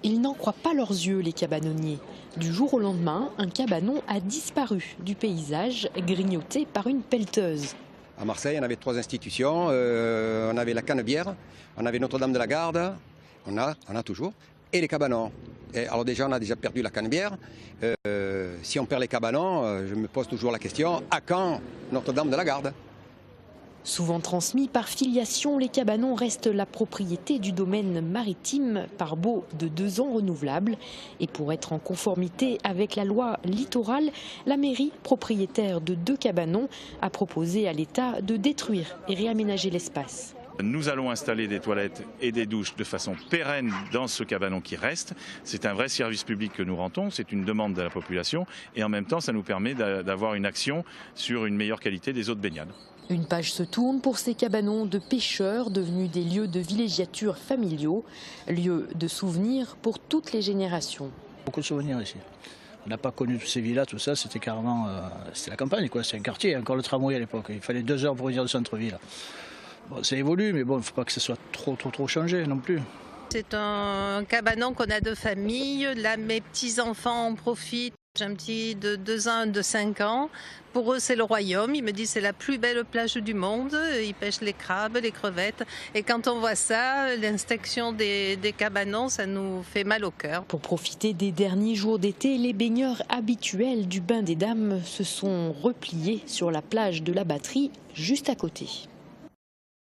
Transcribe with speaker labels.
Speaker 1: Ils n'en croient pas leurs yeux, les cabanonniers. Du jour au lendemain, un cabanon a disparu du paysage, grignoté par une pelleteuse.
Speaker 2: À Marseille, on avait 3 institutions. On avait la Canebière, on avait Notre-Dame de la Garde, on a toujours, et les cabanons. Alors déjà, on a déjà perdu la Canebière. Si on perd les cabanons, je me pose toujours la question, à quand Notre-Dame de la Garde ?
Speaker 1: Souvent transmis par filiation, les cabanons restent la propriété du domaine maritime par baux de 2 ans renouvelables. Et pour être en conformité avec la loi littorale, la mairie, propriétaire de 2 cabanons, a proposé à l'État de détruire et réaménager l'espace.
Speaker 3: Nous allons installer des toilettes et des douches de façon pérenne dans ce cabanon qui reste. C'est un vrai service public que nous rendons, c'est une demande de la population et en même temps ça nous permet d'avoir une action sur une meilleure qualité des eaux de baignade.
Speaker 1: Une page se tourne pour ces cabanons de pêcheurs devenus des lieux de villégiature familiaux, lieux de souvenirs pour toutes les générations.
Speaker 4: Beaucoup de souvenirs ici. On n'a pas connu toutes ces villas, tout ça, c'était carrément c'était la campagne, quoi. C'est un quartier, encore le tramway à l'époque. Il fallait 2 heures pour venir du centre-ville. Bon, ça évolue, mais bon, il ne faut pas que ce soit trop changé non plus.
Speaker 5: C'est un cabanon qu'on a de famille. Là, mes petits-enfants en profitent. J'ai un petit de 2 ans, un de 5 ans. Pour eux, c'est le royaume. Ils me disent que c'est la plus belle plage du monde. Ils pêchent les crabes, les crevettes. Et quand on voit ça, l'inspection des cabanons, ça nous fait mal au cœur.
Speaker 1: Pour profiter des derniers jours d'été, les baigneurs habituels du bain des dames se sont repliés sur la plage de la Batterie, juste à côté.